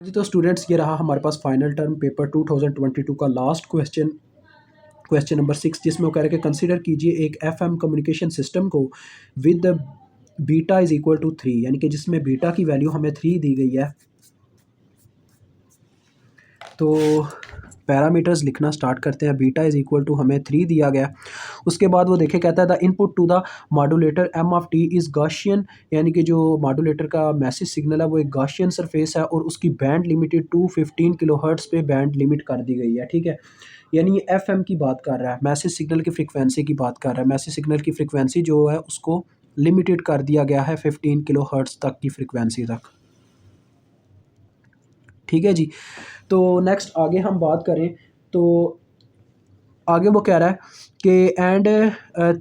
जी तो स्टूडेंट्स ये रहा हमारे पास फाइनल टर्म पेपर 2022 का लास्ट क्वेश्चन नंबर 6, जिसमें वो कह रहे हैं कि कंसीडर कीजिए एक एफएम कम्युनिकेशन सिस्टम को with beta is equal to 3, यानी कि जिसमें बीटा की वैल्यू हमें 3 दी गई है। तो पैरामीटर्स लिखना स्टार्ट करते हैं। बीटा इज इक्वल टू हमें 3 दिया गया। उसके बाद वो देखे कहता है the input to the modulator M of T is Gaussian, यानी कि जो मॉड्यूलेटर का मैसेज सिग्नल है वो एक गॉसियन सरफेस है और उसकी बैंड लिमिटेड टू 15 किलोहर्ट्ज़ पे बैंड लिमिट कर दी गई है। ठीक है, यानी ये एफएम की बात कर रहा है, मैसेज सिग्नल की फ्रिक्वेंसी की बात कर रहा है। मैसेज सिग्नल की फ्रिक्वेंसी जो है उसको लिमिटेड कर दिया गया है 15 किलोहर्ट्ज़ तक की फ्रिक्वेंसी तक। ठीक है जी। तो नेक्स्ट आगे हम बात करें तो आगे वो कह रहा है कि एंड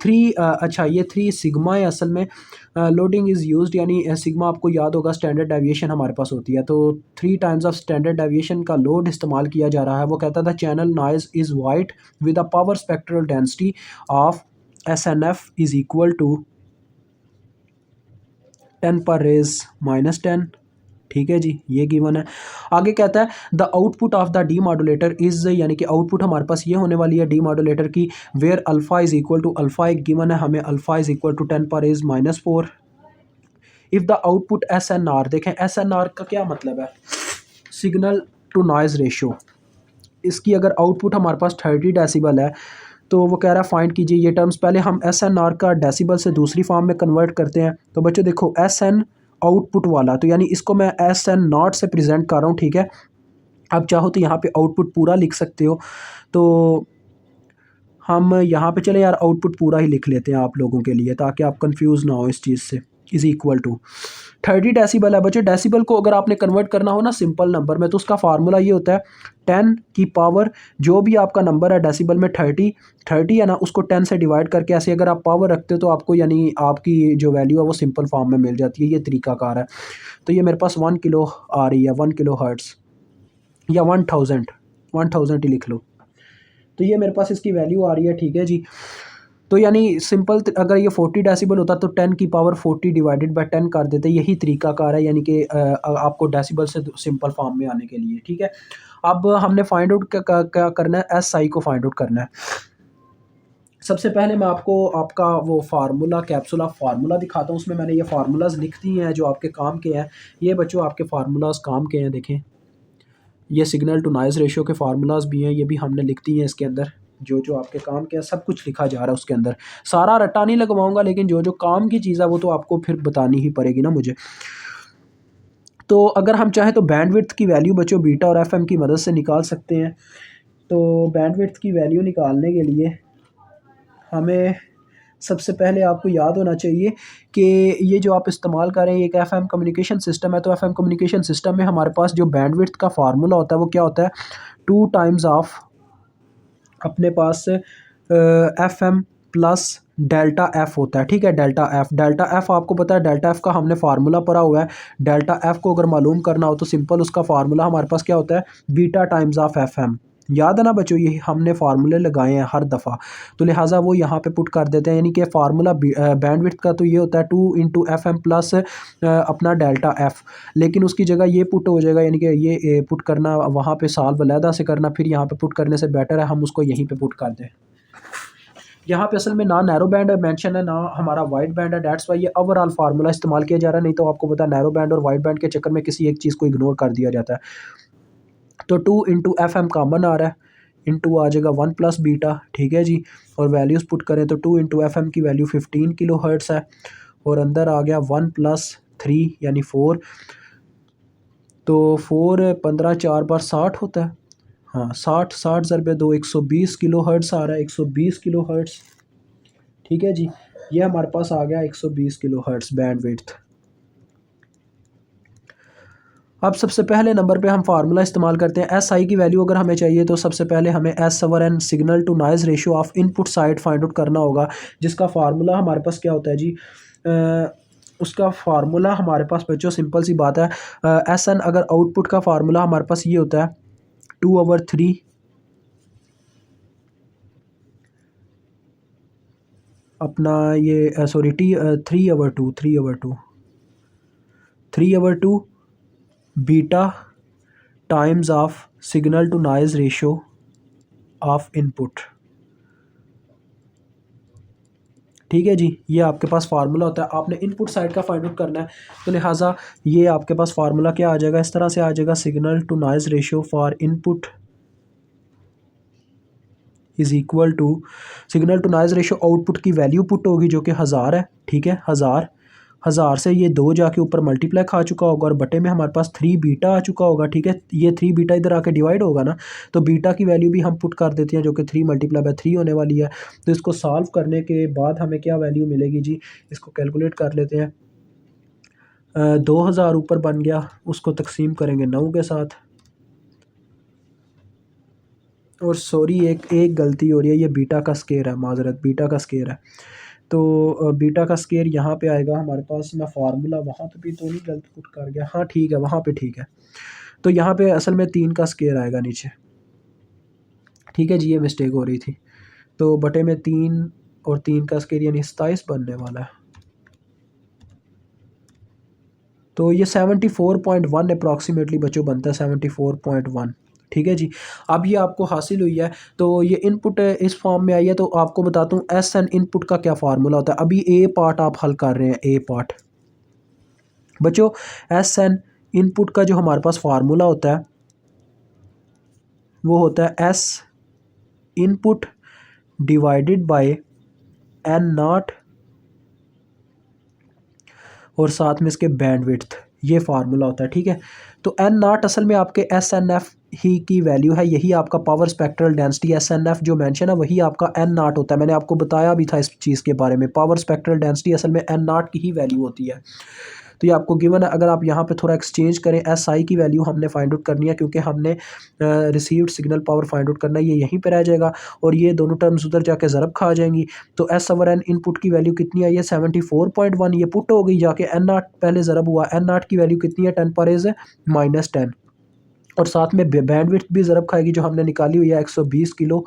थ्री, अच्छा ये 3 सिग्मा है असल में। लोडिंग इज़ यूज्ड, यानी सिग्मा आपको याद होगा स्टैंडर्ड डेविएशन हमारे पास होती है, तो 3 टाइम्स ऑफ स्टैंडर्ड डेविएशन का लोड इस्तेमाल किया जा रहा है। वो कहता था channel noise is white with a power spectral density of SNF is equal to 10⁻⁻10। ठीक है जी, ये गिवन है। आगे कहता है the output of the demodulator is, यानी कि आउटपुट हमारे पास ये होने वाली है डी मॉड्यूलेटर की, where alpha is equal to, alpha एक गिवन है हमें, alpha is equal to 10⁻⁻4। If the output SNR, देखें SNR का क्या मतलब है, सिग्नल टू नॉइज रेशियो। इसकी अगर आउटपुट हमारे पास 30 डेसिबल है तो वो कह रहा है फाइंड कीजिए ये टर्म्स। पहले हम SNR का डेसिबल से दूसरी फॉर्म में कन्वर्ट करते हैं। तो बच्चों देखो SN आउटपुट वाला, तो यानी इसको मैं SN0 से प्रेजेंट कर रहा हूँ। ठीक है, अब चाहो तो यहाँ पे आउटपुट पूरा लिख सकते हो, तो हम यहाँ पे चले यार आउटपुट पूरा ही लिख लेते हैं आप लोगों के लिए ताकि आप कंफ्यूज ना हो इस चीज़ से। इज़ इक्वल टू 30 डेसिबल है बच्चों। डेसिबल को अगर आपने कन्वर्ट करना हो ना सिंपल नंबर में, तो उसका फार्मूला ये होता है 10 की पावर, जो भी आपका नंबर है डेसिबल में 30 है ना, उसको 10 से डिवाइड करके ऐसे अगर आप पावर रखते हो तो आपको यानी आपकी जो वैल्यू है वो सिंपल फॉर्म में मिल जाती है। ये तरीकाकार है। तो ये मेरे पास 1 किलो आ रही है, 1 किलो हर्ट्स या 1000 ही लिख लो। तो ये मेरे पास इसकी वैल्यू आ रही है। ठीक है जी। तो यानी सिंपल अगर ये 40 डेसिबल होता तो 10 की पावर 40 डिवाइडेड बाय 10 कर देते। यही तरीकाकार है, यानी कि आपको डेसिबल से सिंपल फॉर्म में आने के लिए। ठीक है, अब हमने फाइंड आउट क्या करना है, SI को फाइंड आउट करना है। सबसे पहले मैं आपको आपका वो फार्मूला, कैप्सूल ऑफ फार्मूला दिखाता हूँ। उसमें मैंने ये फार्मूलाज लिख दिए हैं जो आपके काम के हैं। ये बच्चों आपके फार्मूलाज काम के हैं। देखें, ये सिग्नल टू नॉइज़ रेशियो के फार्मूलाज भी हैं, ये भी हमने लिख दिए हैं इसके अंदर। जो जो आपके काम के सब कुछ लिखा जा रहा है उसके अंदर। सारा रट्टा नहीं लगवाऊंगा, लेकिन जो जो काम की चीज़ है वो तो आपको फिर बतानी ही पड़ेगी ना मुझे। तो अगर हम चाहें तो बैंडविड्थ की वैल्यू बच्चों बीटा और एफएम की मदद से निकाल सकते हैं। तो बैंडविड्थ की वैल्यू निकालने के लिए हमें सबसे पहले आपको याद होना चाहिए कि ये जो आप इस्तेमाल करें एक एफएम कम्युनिकेशन सिस्टम है। तो एफएम कम्युनिकेशन सिस्टम में हमारे पास जो बैंडविड्थ का फार्मूला होता है वो क्या होता है, 2 टाइम्स ऑफ अपने पास F M plus delta F होता है। ठीक है, डेल्टा एफ आपको पता है, डेल्टा एफ का हमने फार्मूला पढ़ा हुआ है। डेल्टा एफ को अगर मालूम करना हो तो सिंपल उसका फार्मूला हमारे पास क्या होता है, beta times of F M. याद है ना बच्चों, ये हमने फार्मूले लगाए हैं हर दफ़ा, तो लिहाजा वो यहाँ पे पुट कर देते हैं। यानी कि फार्मूला बैंडविड्थ का तो ये होता है 2 × FM प्लस अपना डेल्टा एफ, लेकिन उसकी जगह ये पुट हो जाएगा, यानी कि ये पुट करना वहाँ पे साल्व अलहदा से करना, फिर यहाँ पे पुट करने से बेटर है हम उसको यहीं पे पुट कर दें। यहाँ पे असल में ना नैरो बैंड मेंशन है ना हमारा वाइड बैंड है, डेट्स वाई ये ओवरऑल फार्मूला इस्तेमाल किया जा रहा है। नहीं तो आपको पता है नैरो बैंड और वाइड बैंड के चक्कर में किसी एक चीज़ को इग्नोर कर दिया जाता है। तो 2 × FM कॉमन आ रहा है, इंटू आ जाएगा 1 प्लस बीटा। ठीक है जी, और वैल्यूज़ पुट करें तो 2 × FM की वैल्यू 15 किलो हर्ट्स है, और अंदर आ गया 1 + 3 यानी 4। तो 4 15 4 बार 60 होता है। हाँ, 60 ज़रबे 2 120 किलो हर्ट्स आ रहा है, 120 किलो हर्ट्स। ठीक है जी, ये हमारे पास आ गया 120 किलो हर्ट्स बैंडविड्थ। अब सबसे पहले नंबर पे हम फार्मूला इस्तेमाल करते हैं। एस आई की वैल्यू अगर हमें चाहिए तो सबसे पहले हमें S/N signal to noise ratio of input side find out करना होगा, जिसका फार्मूला हमारे पास क्या होता है जी, उसका फार्मूला हमारे पास बच्चों सिंपल सी बात है, SN अगर आउटपुट का फार्मूला हमारे पास ये होता है 2/3 अपना ये sorry 3/2 beta times of signal to noise ratio of input. ठीक है जी, ये आपके पास फार्मूला होता है, आपने इनपुट साइड का फाइंड आउट करना है। तो लिहाजा ये आपके पास फार्मूला क्या आ जाएगा, इस तरह से आ जाएगा, signal to noise ratio for input is equal to, signal to noise ratio output की वैल्यू पुट होगी जो कि 1000 है। ठीक है, 1000 से ये 2 जाके ऊपर मल्टीप्लाई खा चुका होगा और बटे में हमारे पास 3 बीटा आ चुका होगा। ठीक है, ये 3 बीटा इधर आके डिवाइड होगा ना, तो बीटा की वैल्यू भी हम पुट कर देते हैं जो कि 3 मल्टीप्लाई बाय 3 होने वाली है। तो इसको सॉल्व करने के बाद हमें क्या वैल्यू मिलेगी जी, इसको कैलकुलेट कर लेते हैं। 2000 ऊपर बन गया, उसको तकसीम करेंगे 9 के साथ। और सॉरी, एक गलती हो रही है, ये बीटा का स्केयर है, माजरत, बीटा का स्केयर है। तो बीटा का स्केयर यहाँ पे आएगा हमारे पास। मैं फार्मूला वहाँ पे भी तो नहीं गलत पुट कर गया, हाँ ठीक है, वहाँ पे ठीक है। तो यहाँ पे असल में 3 का स्केयर आएगा नीचे। ठीक है जी, ये मिस्टेक हो रही थी। तो बटे में 3 और 3 का स्केयर यानी 27 बनने वाला है। तो ये 74.1 अप्रॉक्सीमेटली बच्चों बनता है, 74.1। ठीक है जी, अब ये आपको हासिल हुई है। तो ये इनपुट इस फॉर्म में आई है। तो आपको बताता हूँ एस एन इनपुट का क्या फार्मूला होता है। अभी ए पार्ट आप हल कर रहे हैं, ए पार्ट बच्चों। एस एन इनपुट का जो हमारे पास फार्मूला होता है वो होता है S input divided by N naught और साथ में इसके बैंडविड्थ, ये फार्मूला होता है। ठीक है, तो एन नॉट असल में आपके एस एन एफ ही की वैल्यू है, यही आपका power spectral density S N F जो मेंशन है वही आपका एन नॉट होता है। मैंने आपको बताया भी था इस चीज़ के बारे में, पावर स्पेक्ट्रल डेंसिटी असल में एन नॉट की ही वैल्यू होती है। तो ये आपको गिवन है। अगर आप यहाँ पे थोड़ा एक्सचेंज करें, एस आई की वैल्यू हमने फाइंड आउट करनी है क्योंकि हमने received signal power find out करना है, ये यहीं पे रह जाएगा और ये दोनों टर्म्स उधर जाके ज़रब खा जाएंगी। तो एस ओवर एन इनपुट की वैल्यू कितनी आई है, 74.1, ये पुट हो गई जाके, एन नाट पहले ज़रब हुआ, एन नाट की वैल्यू कितनी है, 10 पर इज़ -10 और साथ में बैंडविड्थ भी ज़रब खाएगी जो हमने निकाली हुई है 120 किलो,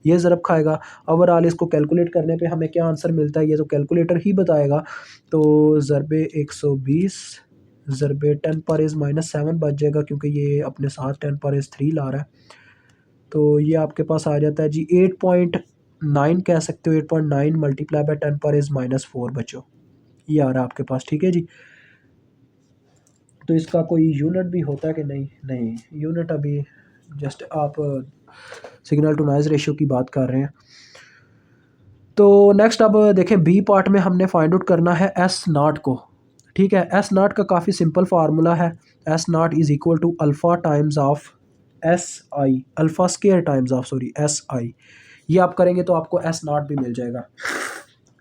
ये ज़रब खाएगा। ओवरऑल इसको कैलकुलेट करने पे हमें क्या आंसर मिलता है ये तो कैलकुलेटर ही बताएगा। तो ज़रबे 120 ज़रबे 10 पर इज़ -7 बच जाएगा क्योंकि ये अपने साथ 10 पर इज़ 3 ला रहा है। तो ये आपके पास आ जाता है जी 8.9 कह सकते हो, 8.9 मल्टीप्लाई बाय 10 पर इज़ -4 बच्चों, ये आ रहा है आपके पास। ठीक है जी, तो इसका कोई यूनिट भी होता है कि नहीं, नहीं यूनिट अभी जस्ट आप सिग्नल टू नॉइज़ रेशियो की बात कर रहे हैं। तो नेक्स्ट अब देखें, बी पार्ट में हमने फाइंड आउट करना है एस नॉट को। ठीक है, एस नॉट का काफ़ी सिंपल फार्मूला है, S naught is equal to alpha times of S I, alpha square times of sorry S I. ये आप करेंगे तो आपको एस नॉट भी मिल जाएगा।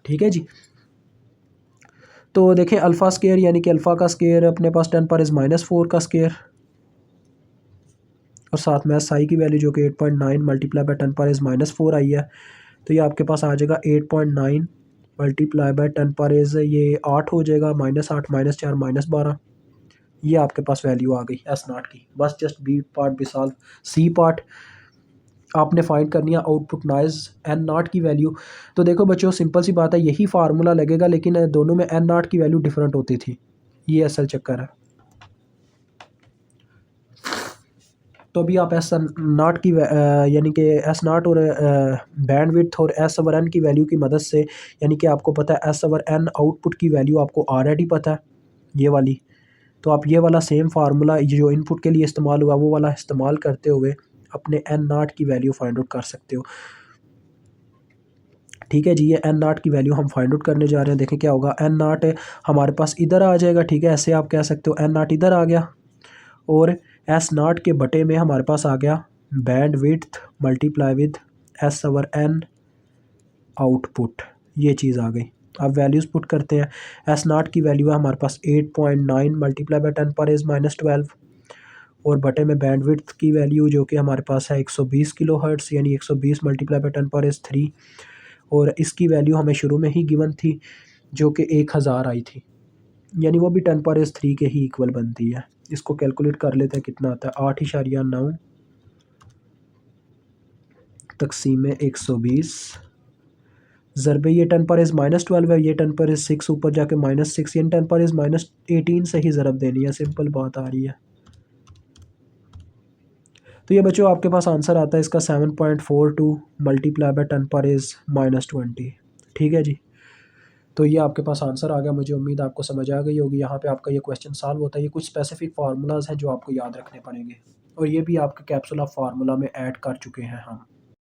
ठीक है जी, तो देखें अल्फ़ा स्केयर यानी कि अल्फ़ा का स्केयर अपने पास 10 पर इज़ -4 का स्केयर और साथ में एस आई की वैल्यू जो कि 8.9 मल्टीप्लाई बाय 10 पर इज़ -4 आई है। तो ये आपके पास आ जाएगा 8.9 मल्टीप्लाई बाय 10 पर इज़ ये 8 हो जाएगा, -8 -4 -12, ये आपके पास वैल्यू आ गई एस नॉट की। बस जस्ट बी पार्ट भी सॉल्व। सी पार्ट आपने फाइंड करनी है आउटपुट नॉइज़ एन नॉट की वैल्यू। तो देखो बच्चों, सिंपल सी बात है, यही फार्मूला लगेगा लेकिन दोनों में एन नॉट की वैल्यू डिफरेंट होती थी, ये असल चक्कर है। तो अभी आप एस नॉट की यानी कि एस नॉट और बैंडविड्थ और एस ओवर एन की वैल्यू की मदद से, यानी कि आपको पता है एस ओवर एन आउटपुट की वैल्यू आपको ऑलरेडी पता है ये वाली, तो आप ये वाला सेम फार्मूला जो इनपुट के लिए इस्तेमाल हुआ वो वाला इस्तेमाल करते हुए अपने एन नॉट की वैल्यू फाइंड आउट कर सकते हो। ठीक है जी, ये एन नॉट की वैल्यू हम फाइंड आउट करने जा रहे हैं। देखें क्या होगा, एन नॉट हमारे पास इधर आ जाएगा। ठीक है, ऐसे आप कह सकते हो एन नॉट इधर आ गया और एस नॉट के बटे में हमारे पास आ गया band width multiply with S over an output, ये चीज़ आ गई। अब वैल्यूज़ पुट करते हैं। एस नॉट की वैल्यू है हमारे पास 8.9 मल्टीप्लाई बाय 10 पर इज़ -12 और बटे में बैंडविड्थ की वैल्यू जो कि हमारे पास है 120 किलो हर्ट्ज़ यानी 120 मल्टीप्लाई बाय 10 पर इज़ 3 और इसकी वैल्यू हमें शुरू में ही गिवन थी जो कि 1000 आई थी, यानी वो भी 10 पर इज़ 3 के ही इक्वल बनती है। इसको कैलकुलेट कर लेते हैं कितना आता है, 8.9 तकसीम 120 ज़रबे ये 10 पर इज़ -12 है, ये 10 पर इज़ 6 ऊपर जाके -6 यानी 10 पर इज़ -18 से ही ज़रब देनी है, सिंपल बात आ रही है। तो ये बच्चों आपके पास आंसर आता है इसका 7.42 मल्टीप्लाई बाय 10⁻⁻20। ठीक है जी। तो ये आपके पास आंसर आ गया। मुझे उम्मीद आपको समझ आ गई होगी। यहाँ पे आपका ये क्वेश्चन सॉल्व होता है। ये कुछ स्पेसिफिक फार्मूलाज हैं जो आपको याद रखने पड़ेंगे, और ये भी आपके कैप्सूल ऑफ फार्मूला में ऐड कर चुके हैं हम।